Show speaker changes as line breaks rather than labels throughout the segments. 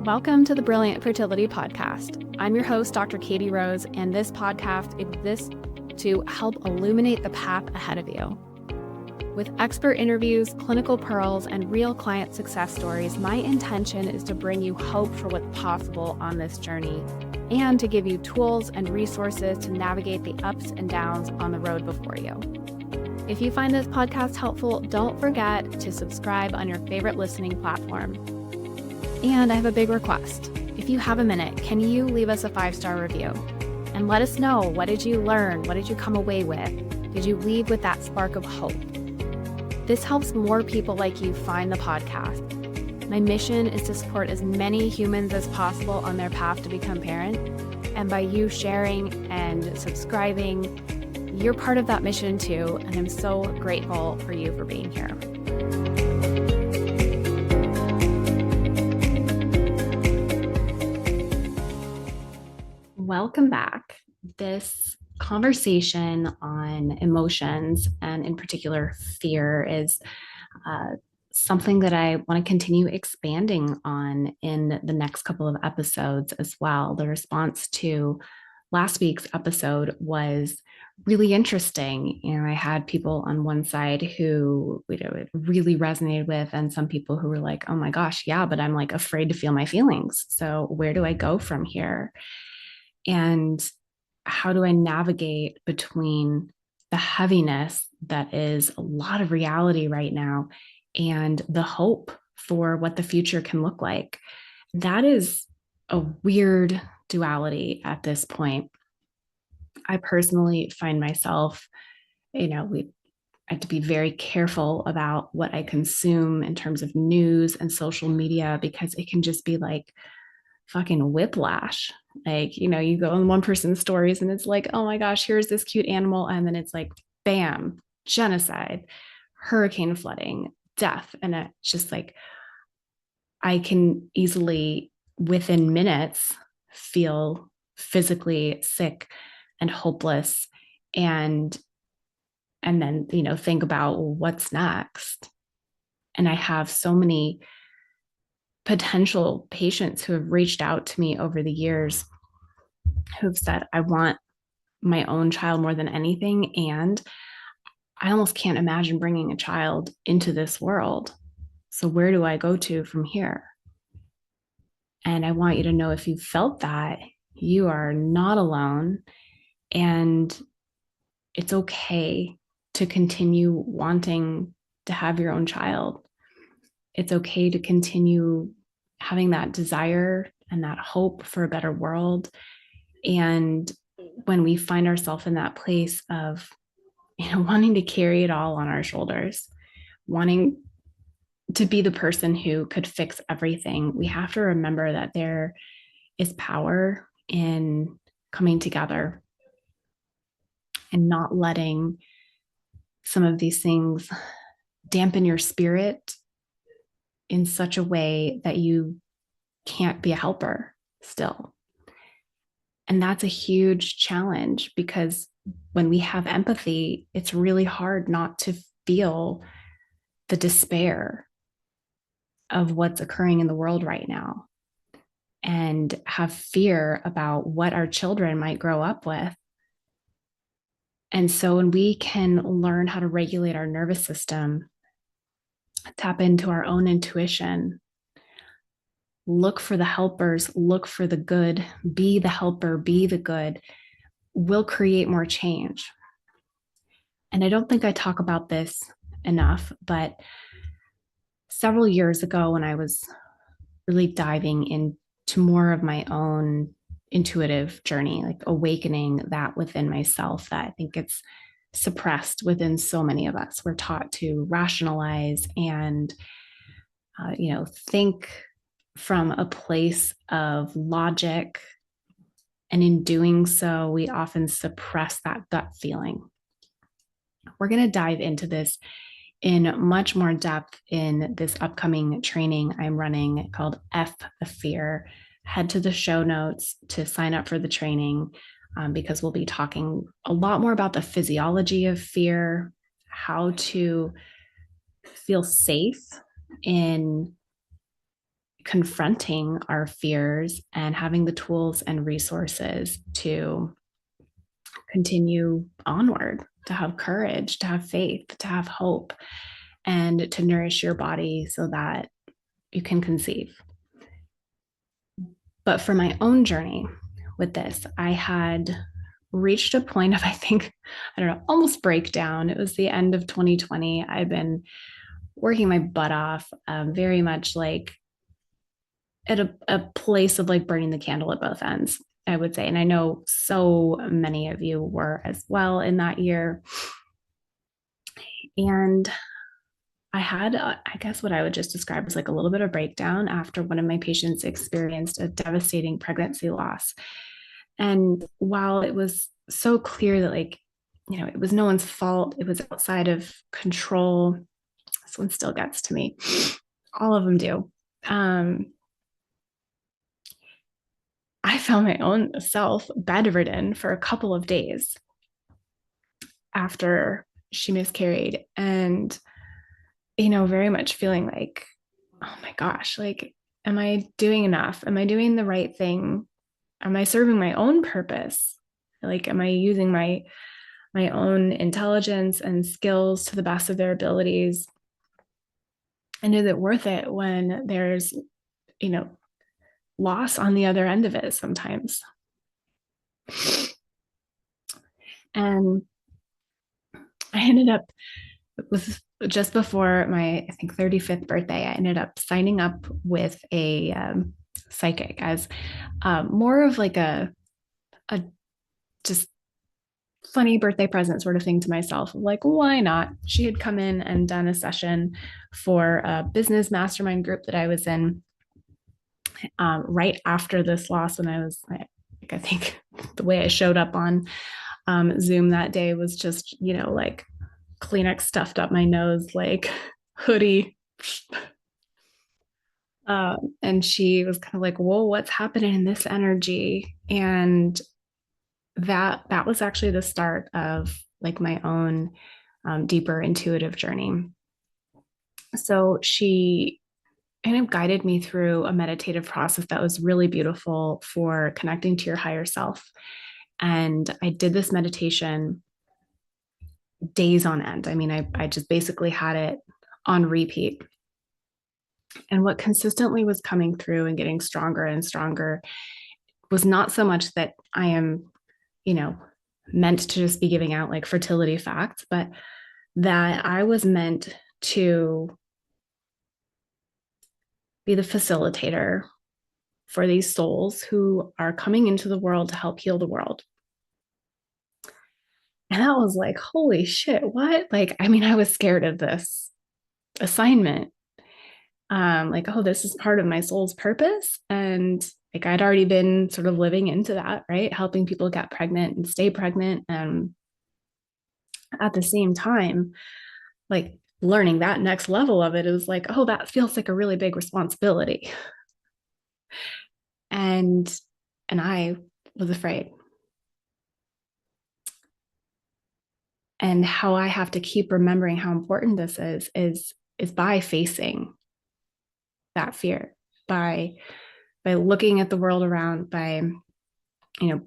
Welcome to the Brilliant Fertility Podcast. I'm your host, Dr. Katie Rose, and this podcast exists to help illuminate the path ahead of you. With expert interviews, clinical pearls, and real client success stories, my intention is to bring you hope for what's possible on this journey and to give you tools and resources to navigate the ups and downs on the road before you. If you find this podcast helpful, don't forget to subscribe on your favorite listening platform. And I have a big request. If you have a minute, can you leave us a 5-star review? And let us know, what did you learn? What did you come away with? Did you leave with that spark of hope? This helps more people like you find the podcast. My mission is to support as many humans as possible on their path to become parent. And by you sharing and subscribing, you're part of that mission too. And I'm so grateful for you for being here. Welcome back. This conversation on emotions and in particular fear is something that I want to continue expanding on in the next couple of episodes as well. The response to last week's episode was really interesting. I had people on one side who it really resonated with, and some people who were like, oh my gosh, yeah, but I'm like afraid to feel my feelings. So where do I go from here? And how do I navigate between the heaviness that is a lot of reality right now and the hope for what the future can look like? That is a weird duality at this point. I personally find myself, I have to be very careful about what I consume in terms of news and social media, because it can just be like fucking whiplash. Like, you go on one person's stories and it's like, oh my gosh, here's this cute animal. And then it's like, bam, genocide, hurricane flooding, death. And it's just like, I can easily within minutes feel physically sick and hopeless. And then, think about, well, what's next? And I have so many potential patients who have reached out to me over the years who've said, I want my own child more than anything. And I almost can't imagine bringing a child into this world. So where do I go to from here? And I want you to know, if you felt that, you are not alone. And it's okay to continue wanting to have your own child. It's okay to continue having that desire and that hope for a better world. And when we find ourselves in that place of, wanting to carry it all on our shoulders, wanting to be the person who could fix everything, we have to remember that there is power in coming together and not letting some of these things dampen your spirit in such a way that you can't be a helper still. And that's a huge challenge, because when we have empathy, it's really hard not to feel the despair of what's occurring in the world right now and have fear about what our children might grow up with. And so when we can learn how to regulate our nervous system, tap into our own intuition, look for the helpers, look for the good, be the helper, be the good, we'll create more change. And I don't think I talk about this enough, but several years ago, when I was really diving into more of my own intuitive journey, like awakening that within myself that I think it's suppressed within so many of us. We're taught to rationalize and, think from a place of logic. And in doing so, we often suppress that gut feeling. We're going to dive into this in much more depth in this upcoming training I'm running called F the Fear. Head to the show notes to sign up for the training, because we'll be talking a lot more about the physiology of fear, how to feel safe in confronting our fears and having the tools and resources to continue onward, to have courage, to have faith, to have hope, and to nourish your body so that you can conceive. But for my own journey with this, I had reached a point of, I think, I don't know, almost breakdown. It was the end of 2020. I'd been working my butt off, very much like at a place of like burning the candle at both ends, I would say. And I know so many of you were as well in that year. And I had, I guess, what I would just describe as like a little bit of breakdown after one of my patients experienced a devastating pregnancy loss. And while it was so clear that, like, you know, it was no one's fault, it was outside of control, this one still gets to me. All of them do. I found my own self bedridden for a couple of days after she miscarried. And, you know, very much feeling like, oh my gosh, like, am I doing enough? Am I doing the right thing? Am I serving my own purpose? Like, am I using my own intelligence and skills to the best of their abilities? And is it worth it when there's, you know, loss on the other end of it sometimes? And I ended up with just before my, I think, 35th birthday, I ended up signing up with a psychic as more of like a just funny birthday present sort of thing to myself. Like, why not? She had come in and done a session for a business mastermind group that I was in right after this loss. When I was, I think the way I showed up on Zoom that day was just, you know, like Kleenex stuffed up my nose, like hoodie. And she was kind of like, whoa, what's happening in this energy? And that was actually the start of like my own deeper intuitive journey. So she kind of guided me through a meditative process that was really beautiful for connecting to your higher self. And I did this meditation days on end. I mean, I just basically had it on repeat. And what consistently was coming through and getting stronger and stronger was not so much that I am, you know, meant to just be giving out like fertility facts, but that I was meant to be the facilitator for these souls who are coming into the world to help heal the world. And I was like, holy shit, what? Like, I mean, I was scared of this assignment. Like, oh, this is part of my soul's purpose. And like, I'd already been sort of living into that, right? Helping people get pregnant and stay pregnant. And at the same time, like learning that next level of it is like, oh, that feels like a really big responsibility. And I was afraid. And how I have to keep remembering how important this is by facing that fear, by looking at the world around, by, you know,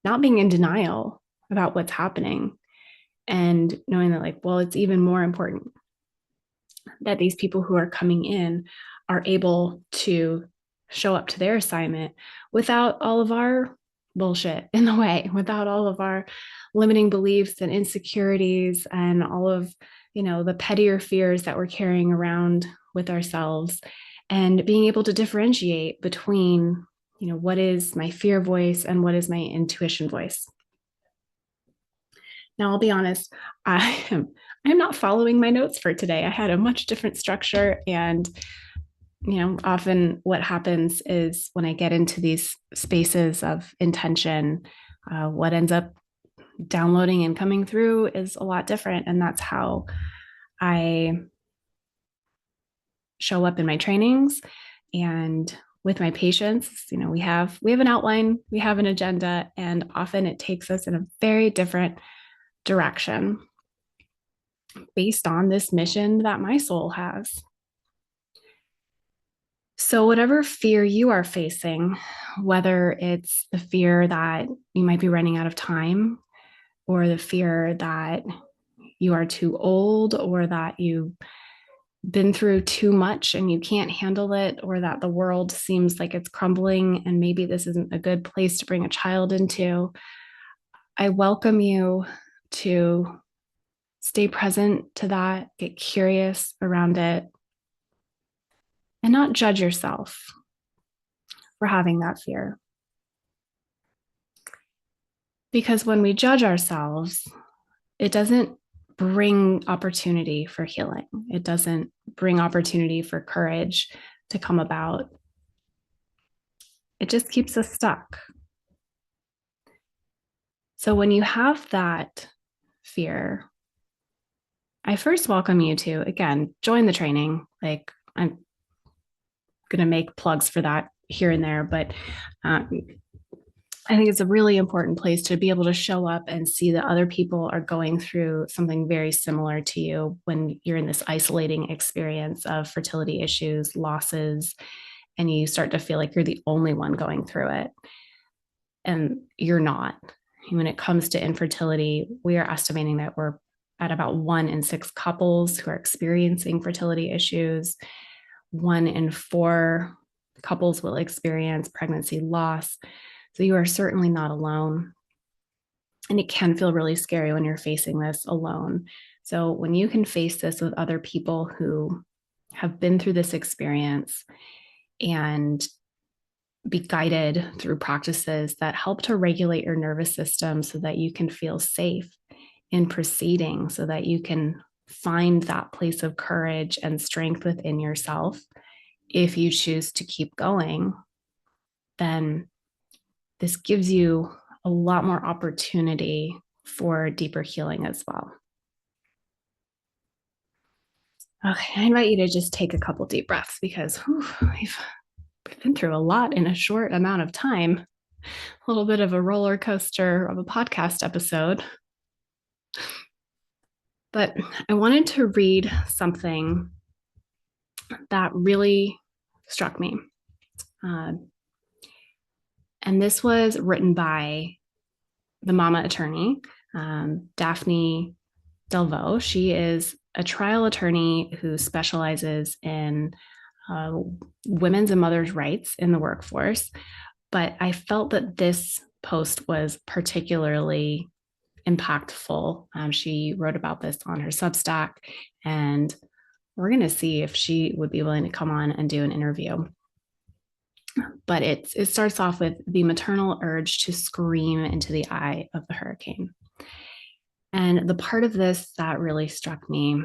not being in denial about what's happening, and knowing that, like, well, it's even more important that these people who are coming in are able to show up to their assignment without all of our bullshit in the way, without all of our limiting beliefs and insecurities and all of, you know, the pettier fears that we're carrying around with ourselves, and being able to differentiate between, you know, what is my fear voice and what is my intuition voice. Now, I'll be honest, I'm not following my notes for today. I had a much different structure, and you know, often what happens is when I get into these spaces of intention, what ends up downloading and coming through is a lot different. And that's how I show up in my trainings and with my patients. You know, we have an outline, we have an agenda, and often it takes us in a very different direction based on this mission that my soul has. So, whatever fear you are facing, whether it's the fear that you might be running out of time, or the fear that you are too old, or that you've been through too much and you can't handle it, or that the world seems like it's crumbling and maybe this isn't a good place to bring a child into, I welcome you to stay present to that, get curious around it, and not judge yourself for having that fear. Because when we judge ourselves, it doesn't bring opportunity for healing. It doesn't bring opportunity for courage to come about. It just keeps us stuck. So when you have that fear, I first welcome you to, again, join the training. Like, I'm going to make plugs for that here and there, but I think it's a really important place to be able to show up and see that other people are going through something very similar to you when you're in this isolating experience of fertility issues, losses, and you start to feel like you're the only one going through it. And you're not. When it comes to infertility, we are estimating that we're at about 1 in 6 couples who are experiencing fertility issues. 1 in 4 couples will experience pregnancy loss. So you are certainly not alone. And it can feel really scary when you're facing this alone. So when you can face this with other people who have been through this experience and be guided through practices that help to regulate your nervous system so that you can feel safe in proceeding, so that you can find that place of courage and strength within yourself if you choose to keep going, then this gives you a lot more opportunity for deeper healing as well. Okay, I invite you to just take a couple deep breaths because we've been through a lot in a short amount of time. A little bit of a roller coaster of a podcast episode. But I wanted to read something that really struck me. And this was written by the mama attorney, Daphne Delvaux. She is a trial attorney who specializes in women's and mothers' rights in the workforce. But I felt that this post was particularly impactful. She wrote about this on her Substack, and we're going to see if she would be willing to come on and do an interview. But it starts off with the maternal urge to scream into the eye of the hurricane. And the part of this that really struck me,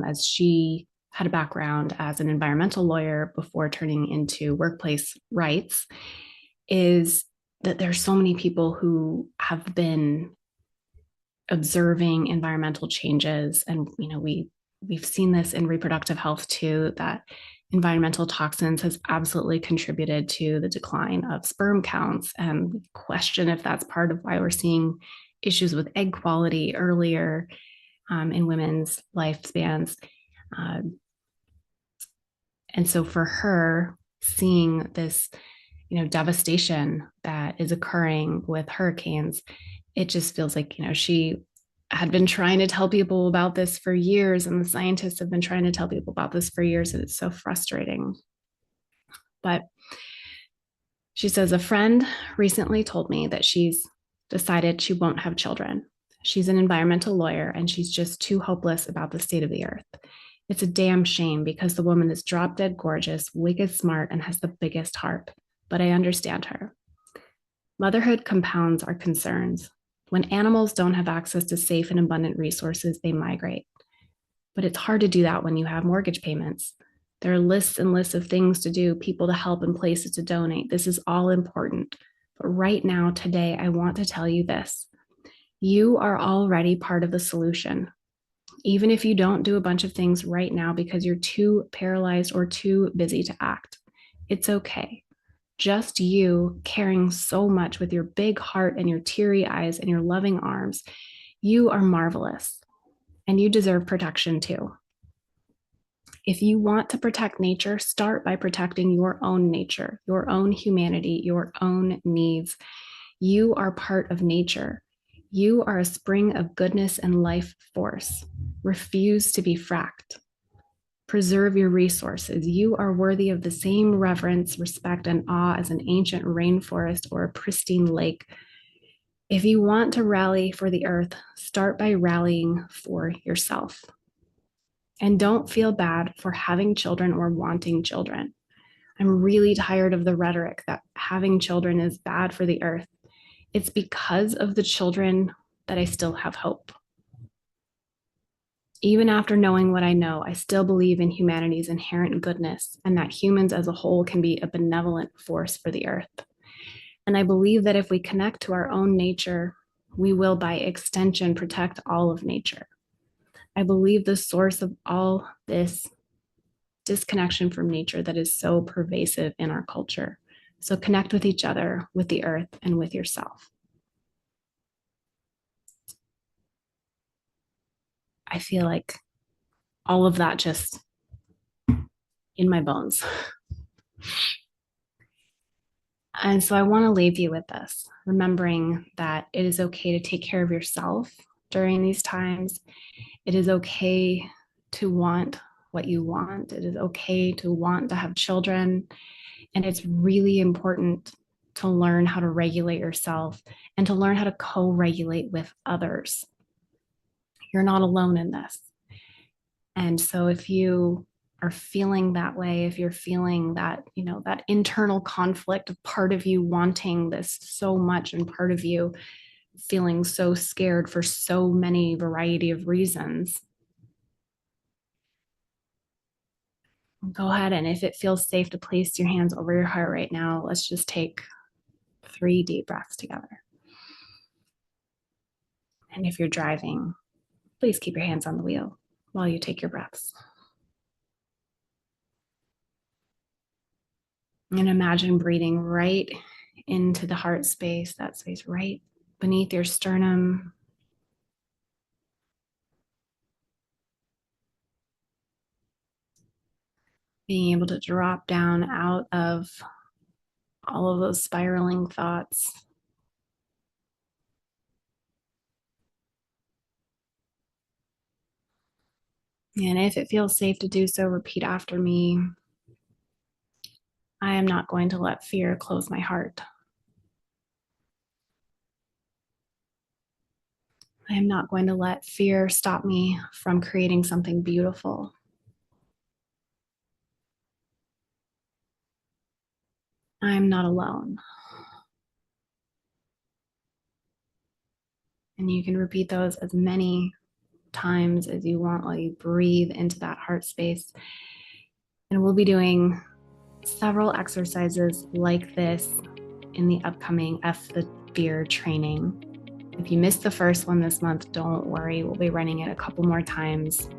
as she had a background as an environmental lawyer before turning into workplace rights, is that there's so many people who have been observing environmental changes. And, we've seen this in reproductive health too, that environmental toxins has absolutely contributed to the decline of sperm counts. And we question if that's part of why we're seeing issues with egg quality earlier in women's lifespans. And so for her, seeing this, devastation that is occurring with hurricanes, it just feels like, she had been trying to tell people about this for years, and the scientists have been trying to tell people about this for years, and it's so frustrating. But she says, a friend recently told me that she's decided she won't have children. She's an environmental lawyer, and she's just too hopeless about the state of the earth. It's a damn shame because the woman is drop dead gorgeous, wicked smart, and has the biggest heart. But I understand her. Motherhood compounds our concerns. When animals don't have access to safe and abundant resources, they migrate. But it's hard to do that when you have mortgage payments. There are lists and lists of things to do, people to help, and places to donate. This is all important. But right now, today, I want to tell you this. You are already part of the solution. Even if you don't do a bunch of things right now because you're too paralyzed or too busy to act, it's okay. Just you caring so much with your big heart and your teary eyes and your loving arms. You are marvelous, and you deserve protection too. If you want to protect nature, start by protecting your own nature, your own humanity, your own needs. You are part of nature. You are a spring of goodness and life force. Refuse to be fracked. Preserve your resources. You are worthy of the same reverence, respect, and awe as an ancient rainforest or a pristine lake. If you want to rally for the earth, start by rallying for yourself. And don't feel bad for having children or wanting children. I'm really tired of the rhetoric that having children is bad for the earth. It's because of the children that I still have hope. Even after knowing what I know, I still believe in humanity's inherent goodness and that humans as a whole can be a benevolent force for the earth. And I believe that if we connect to our own nature, we will, by extension, protect all of nature. I believe the source of all this disconnection from nature that is so pervasive in our culture. So connect with each other, with the earth, and with yourself. I feel like all of that just in my bones. And so I want to leave you with this, remembering that it is okay to take care of yourself during these times. It is okay to want what you want. It is okay to want to have children. And it's really important to learn how to regulate yourself and to learn how to co-regulate with others. You're not alone in this. And so if you are feeling that way, if you're feeling that, that internal conflict of part of you wanting this so much and part of you feeling so scared for so many variety of reasons, go ahead, and if it feels safe to place your hands over your heart right now, let's just take 3 deep breaths together. And if you're driving, please keep your hands on the wheel while you take your breaths. And imagine breathing right into the heart space, that space right beneath your sternum. Being able to drop down out of all of those spiraling thoughts. And if it feels safe to do so, repeat after me. I am not going to let fear close my heart. I am not going to let fear stop me from creating something beautiful. I am not alone. And you can repeat those as many times as you want while you breathe into that heart space. And we'll be doing several exercises like this in the upcoming F the Fear training. If you missed the first one this month, don't worry. We'll be running it a couple more times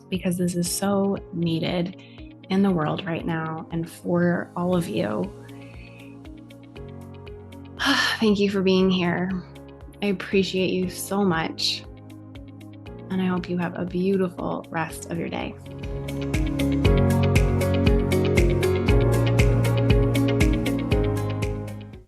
because this is so needed in the world right now and for all of you. Thank you for being here. I appreciate you so much. And I hope you have a beautiful rest of your day.